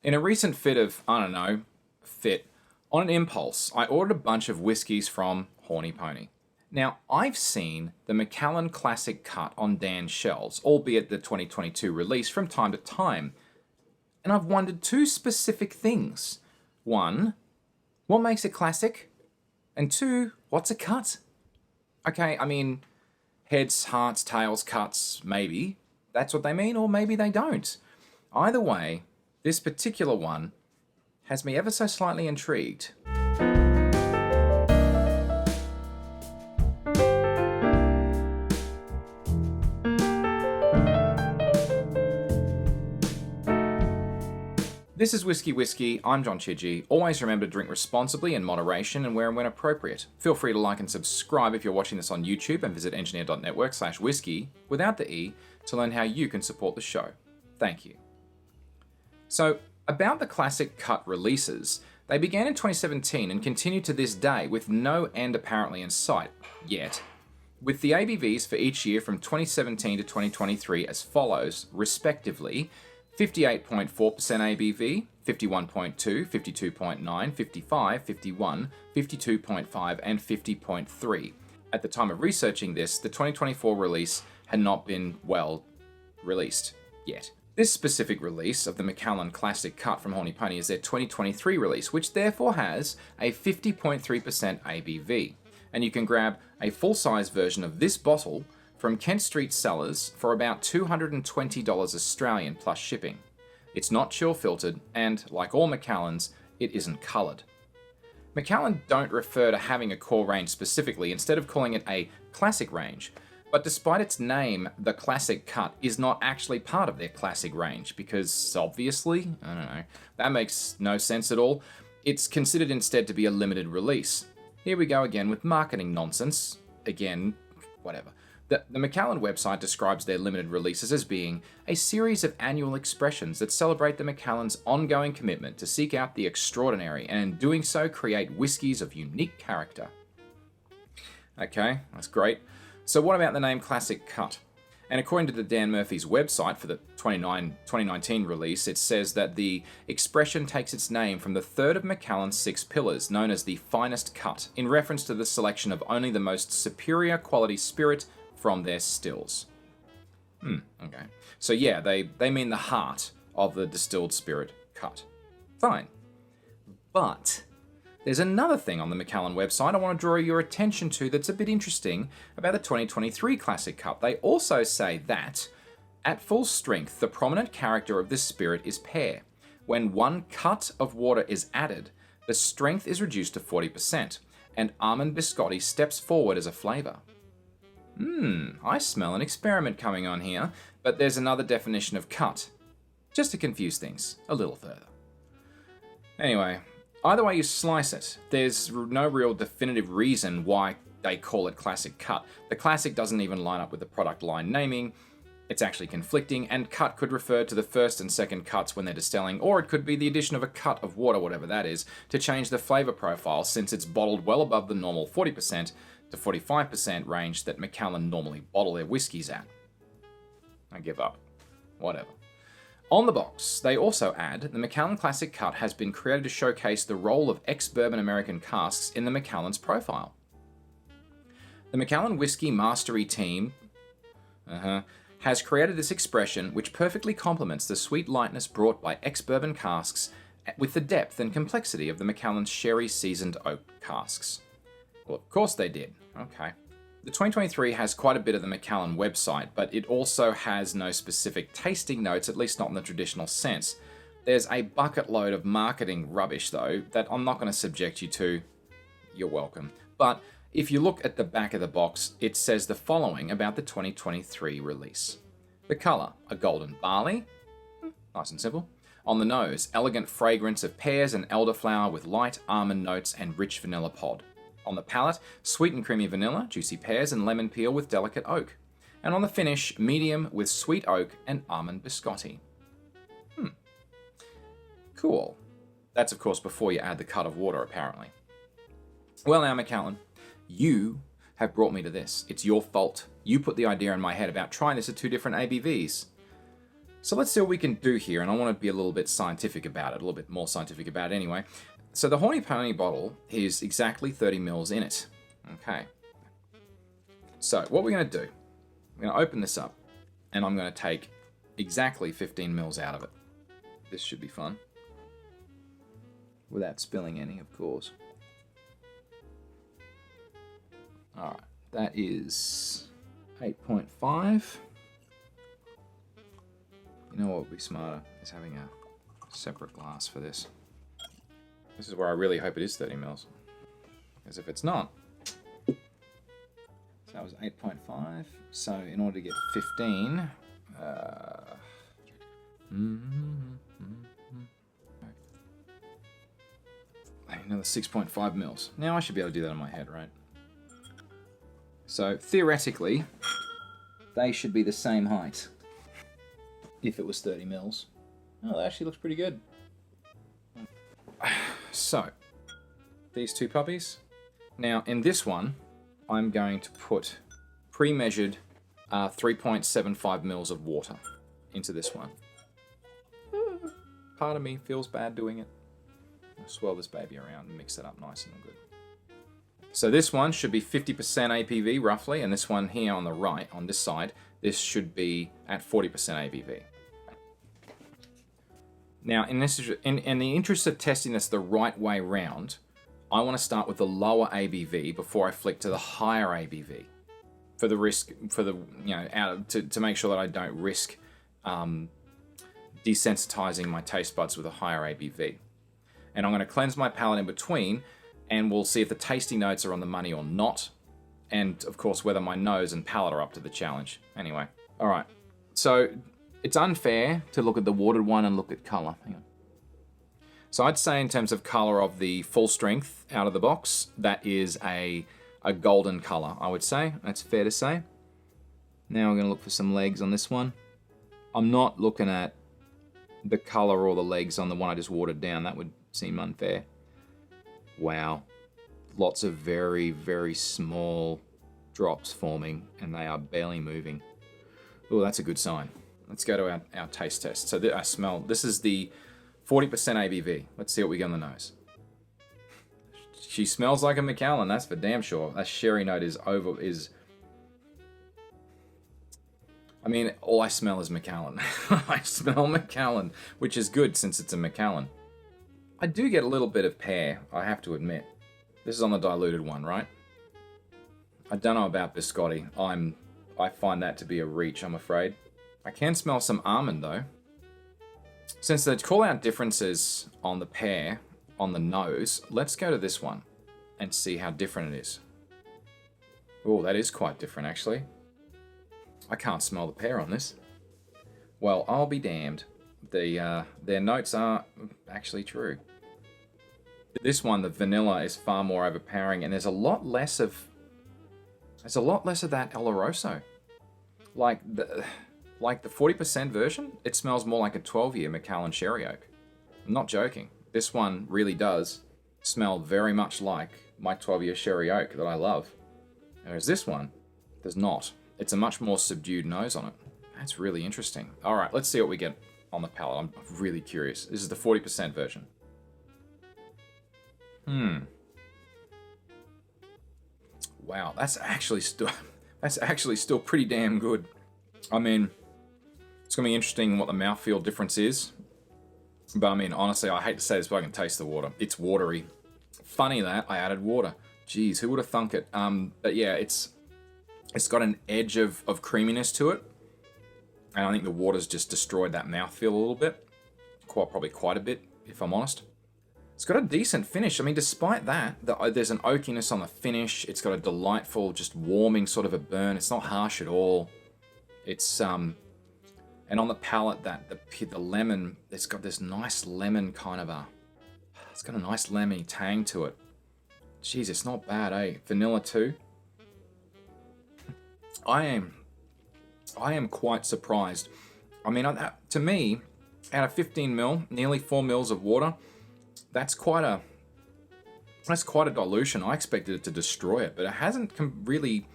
In a recent fit of, I don't know, on an impulse, I ordered a bunch of whiskies from Horny Pony. Now, I've seen the Macallan Classic Cut on Dan's shelves, albeit the 2022 release, from time to time, and I've wondered two specific things. One, what makes it classic? And two, what's a cut? Okay, I mean, heads, hearts, tails, cuts, maybe. That's what they mean, or maybe they don't. Either way, this particular one has me ever so slightly intrigued. This is Whisky. I'm John Chidgey. Always remember to drink responsibly in moderation and where and when appropriate. Feel free to like and subscribe if you're watching this on YouTube, and visit engineer.network/whisky without the E to learn how you can support the show. Thank you. So, about the Classic Cut releases, they began in 2017 and continue to this day with no end apparently in sight, yet, with the ABVs for each year from 2017 to 2023 as follows, respectively: 58.4% ABV, 51.2, 52.9, 55, 51, 52.5, and 50.3. At the time of researching this, the 2024 release had not been, well, released yet. This specific release of the Macallan Classic Cut from Horny Pony is their 2023 release, which therefore has a 50.3% ABV. And you can grab a full-size version of this bottle from Kent Street Cellars for about $220 Australian plus shipping. It's not chill filtered, and like all Macallans, it isn't coloured. Macallan don't refer to having a core range specifically, instead of calling it a classic range. But despite its name, the Classic Cut is not actually part of their classic range, because obviously, I don't know, that makes no sense at all. It's considered instead to be a limited release. Here we go again with marketing nonsense. Again, whatever. The Macallan website describes their limited releases as being a series of annual expressions that celebrate the Macallans' ongoing commitment to seek out the extraordinary, and in doing so create whiskies of unique character. Okay, that's great. So what about the name Classic Cut? And according to the Dan Murphy's website for the 2019 release, it says that the expression takes its name from the third of Macallan's 6 pillars, known as the finest cut, in reference to the selection of only the most superior quality spirit from their stills. Okay. So yeah, they mean the heart of the distilled spirit cut. Fine. But there's another thing on the Macallan website I want to draw your attention to that's a bit interesting about the 2023 Classic Cut. They also say that, at full strength, the prominent character of this spirit is pear. When 1 cut of water is added, the strength is reduced to 40%, and almond biscotti steps forward as a flavour. I smell an experiment coming on here, but there's another definition of cut, just to confuse things a little further. Anyway, either way you slice it, there's no real definitive reason why they call it Classic Cut. The Classic doesn't even line up with the product line naming. It's actually conflicting, and cut could refer to the first and second cuts when they're distilling, or it could be the addition of a cut of water, whatever that is, to change the flavour profile, since it's bottled well above the normal 40% to 45% range that Macallan normally bottle their whiskies at. I give up. Whatever. On the box, they also add, the Macallan Classic Cut has been created to showcase the role of ex-bourbon American casks in the Macallan's profile. The Macallan Whiskey Mastery team has created this expression, which perfectly complements the sweet lightness brought by ex-bourbon casks with the depth and complexity of the Macallan's sherry seasoned oak casks. Well, of course they did. Okay. The 2023 has quite a bit of the Macallan website, but it also has no specific tasting notes, at least not in the traditional sense. There's a bucket load of marketing rubbish, though, that I'm not going to subject you to. You're welcome. But if you look at the back of the box, it says the following about the 2023 release. The colour, a golden barley. Nice and simple. On the nose, elegant fragrance of pears and elderflower with light almond notes and rich vanilla pod. On the palate, sweet and creamy vanilla, juicy pears and lemon peel with delicate oak. And on the finish, medium with sweet oak and almond biscotti. Cool. That's of course before you add the cut of water, apparently. Well now, Macallan, you have brought me to this. It's your fault. You put the idea in my head about trying this at 2 different ABVs. So let's see what we can do here, and I want to be a little bit scientific about it, a little bit more scientific about it anyway. So the Horny Pony bottle is exactly 30 mils in it. Okay. So what we're going to do, I'm going to open this up, and I'm going to take exactly 15 mils out of it. This should be fun. Without spilling any, of course. Alright, that is 8.5. You know what would be smarter is having a separate glass for this. This is where I really hope it is 30 mils. Because if it's not... So that was 8.5. So in order to get 15... Another 6.5 mils. Now I should be able to do that in my head, right? So theoretically, they should be the same height. If it was 30 mils. Oh, that actually looks pretty good. So, these two puppies. Now, in this one, I'm going to put pre-measured 3.75 mils of water into this one. Part of me feels bad doing it. I'll swirl this baby around and mix it up nice and good. So this one should be 50% ABV roughly, and this one here on the right, on this side, this should be at 40% ABV. Now, in the interest of testing this the right way round, I want to start with the lower ABV before I flick to the higher ABV, for the risk, for the to make sure that I don't risk desensitizing my taste buds with a higher ABV. And I'm going to cleanse my palate in between, and we'll see if the tasting notes are on the money or not, and of course whether my nose and palate are up to the challenge. Anyway, all right. So it's unfair to look at the watered one and look at color. Hang on. So I'd say in terms of color of the full strength out of the box, that is a golden color, I would say. That's fair to say. Now we're going to look for some legs on this one. I'm not looking at the color or the legs on the one I just watered down. That would seem unfair. Wow. Lots of very, very small drops forming, and they are barely moving. Oh, that's a good sign. Let's go to our taste test. So I smell, this is the 40% ABV. Let's see what we get on the nose. She smells like a Macallan, that's for damn sure. That sherry note I mean, all I smell is Macallan. I smell Macallan, which is good since it's a Macallan. I do get a little bit of pear, I have to admit. This is on the diluted one, right? I don't know about biscotti. I find that to be a reach, I'm afraid. I can smell some almond, though. Since they call out differences on the pear, on the nose, let's go to this one and see how different it is. Oh, that is quite different, actually. I can't smell the pear on this. Well, I'll be damned. Their notes are actually true. This one, the vanilla, is far more overpowering, and there's a lot less of that Oloroso. Like the 40% version, it smells more like a 12-year Macallan Sherry Oak. I'm not joking. This one really does smell very much like my 12-year Sherry Oak that I love. Whereas this one does not. It's a much more subdued nose on it. That's really interesting. All right, let's see what we get on the palate. I'm really curious. This is the 40% version. Wow, that's actually still pretty damn good. I mean, it's gonna be interesting what the mouthfeel difference is. But I mean, honestly, I hate to say this, but I can taste the water. It's watery. Funny that I added water. Jeez, who would have thunk it? But yeah, it's got an edge of creaminess to it. And I think the water's just destroyed that mouthfeel a little bit. Probably quite a bit, if I'm honest. It's got a decent finish. I mean, despite that, there's an oakiness on the finish. It's got a delightful, just warming sort of a burn. It's not harsh at all. It's, and on the palate, the lemon, it's got this nice lemon kind of it's got a nice lemony tang to it. Jeez, it's not bad, eh? Vanilla too. I am quite surprised. I mean, to me, out of 15 mil, nearly 4 mils of water, that's quite a dilution. I expected it to destroy it, but it hasn't really.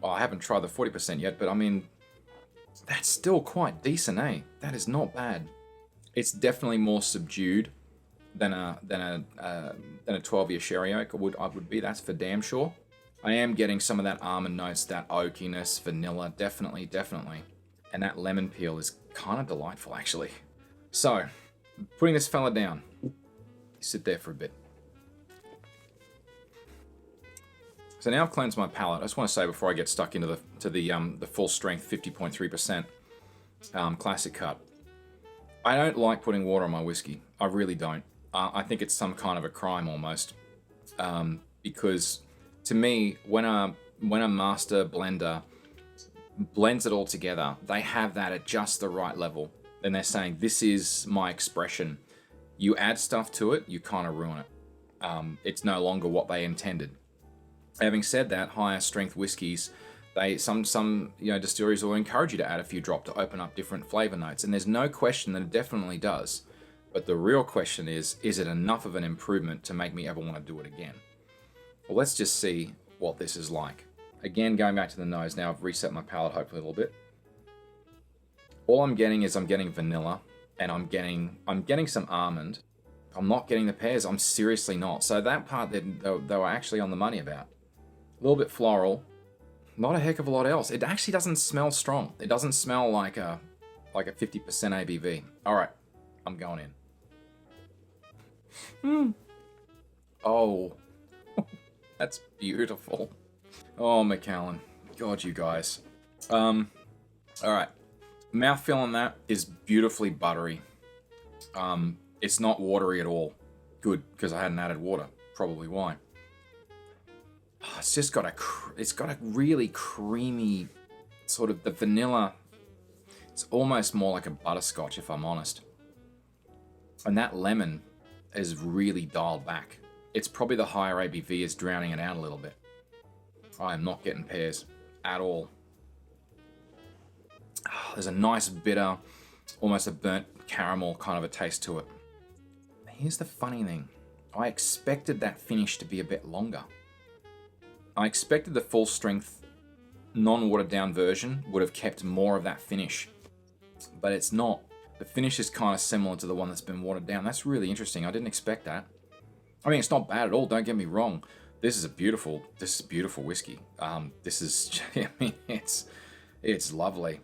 Well, I haven't tried the 40% yet, but I mean, That's still quite decent, eh? That is not bad. It's definitely more subdued than a 12-year sherry oak would be. That's for damn sure. I am getting some of that almond notes, that oakiness, vanilla, definitely. And that lemon peel is kind of delightful, actually. So, putting this fella down. Sit there for a bit. So now I've cleansed my palate. I just want to say before I get stuck into the full strength 50.3% classic cut, I don't like putting water on my whiskey. I really don't. I think it's some kind of a crime almost, because to me, when a master blender blends it all together, they have that at just the right level. And they're saying, this is my expression. You add stuff to it, you kind of ruin it. It's no longer what they intended. Having said that, higher strength whiskies, some distilleries will encourage you to add a few drop to open up different flavor notes, and there's no question that it definitely does. But the real question is it enough of an improvement to make me ever want to do it again? Well, let's just see what this is like. Again, going back to the nose, now I've reset my palate hopefully a little bit. All I'm getting is vanilla, and I'm getting some almond. I'm not getting the pears. I'm seriously not. So that part they were actually on the money about. A little bit floral, not a heck of a lot else. It actually doesn't smell strong. It doesn't smell like a 50% ABV. All right, I'm going in. Oh, that's beautiful. Oh, Macallan. God, you guys. All right. Mouthfeel on that is beautifully buttery. It's not watery at all. Good, because I hadn't added water. Probably why. It's just got a really creamy sort of the vanilla. It's almost more like a butterscotch, if I'm honest. And that lemon is really dialed back. It's probably the higher ABV is drowning it out a little bit. I am not getting pears at all. There's a nice bitter, almost a burnt caramel kind of a taste to it. Here's the funny thing. I expected that finish to be a bit longer. I expected the full strength, non-watered down version would have kept more of that finish. But it's not. The finish is kind of similar to the one that's been watered down. That's really interesting. I didn't expect that. I mean, it's not bad at all. Don't get me wrong. This is beautiful whiskey. I mean, it's lovely.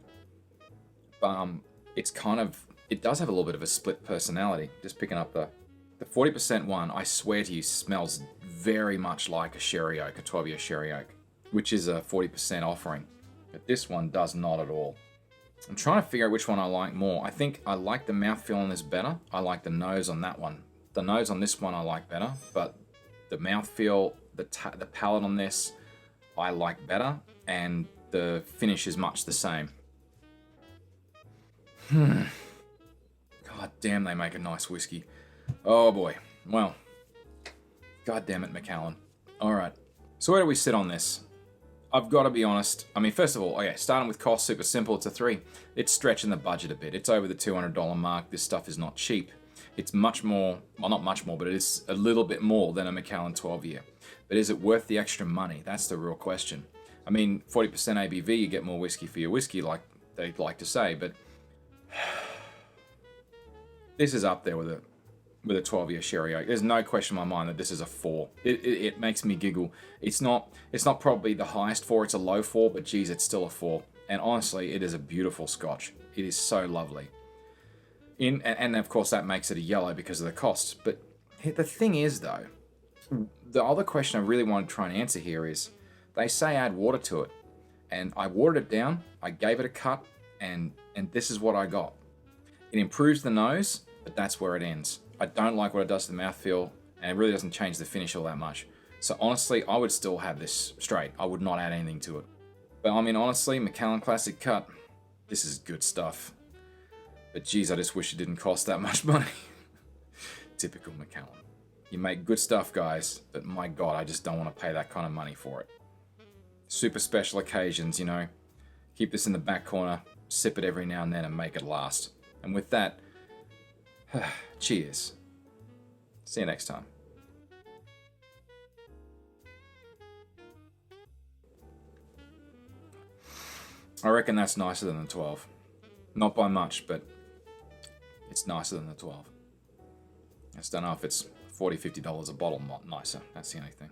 It's kind of, it does have a little bit of a split personality. Just picking up the 40% one, I swear to you, smells very much like a sherry oak, a 12-year sherry oak, which is a 40% offering. But this one does not at all. I'm trying to figure out which one I like more. I think I like the mouthfeel on this better. I like the nose on that one. The nose on this one I like better, but the mouthfeel, the palate on this, I like better, and the finish is much the same. God damn, they make a nice whiskey. Oh boy. Well, god damn it, Macallan. Alright, so where do we sit on this? I've got to be honest. I mean, first of all, okay, starting with cost, super simple, it's a 3. It's stretching the budget a bit. It's over the $200 mark. This stuff is not cheap. It's much more, well, not much more, but it is a little bit more than a Macallan 12-year. But is it worth the extra money? That's the real question. I mean, 40% ABV, you get more whiskey for your whiskey, like they like to say, but this is up there with a 12-year sherry oak. There's no question in my mind that this is a 4. It makes me giggle. It's not probably the highest 4. It's a low 4, but geez, it's still a 4. And honestly, it is a beautiful Scotch. It is so lovely. And of course that makes it a yellow because of the cost. But the thing is though, the other question I really want to try and answer here is, they say add water to it, and I watered it down. I gave it a cut, and this is what I got. It improves the nose, but that's where it ends. I don't like what it does to the mouthfeel, and it really doesn't change the finish all that much. So honestly, I would still have this straight. I would not add anything to it. But I mean, honestly, Macallan Classic Cut, this is good stuff. But geez, I just wish it didn't cost that much money. Typical Macallan. You make good stuff, guys, but my God, I just don't want to pay that kind of money for it. Super special occasions, you know. Keep this in the back corner, sip it every now and then, and make it last. And with that, cheers. See you next time. I reckon that's nicer than the 12. Not by much, but it's nicer than the 12. I just don't know if it's $40, $50 a bottle, not nicer. That's the only thing.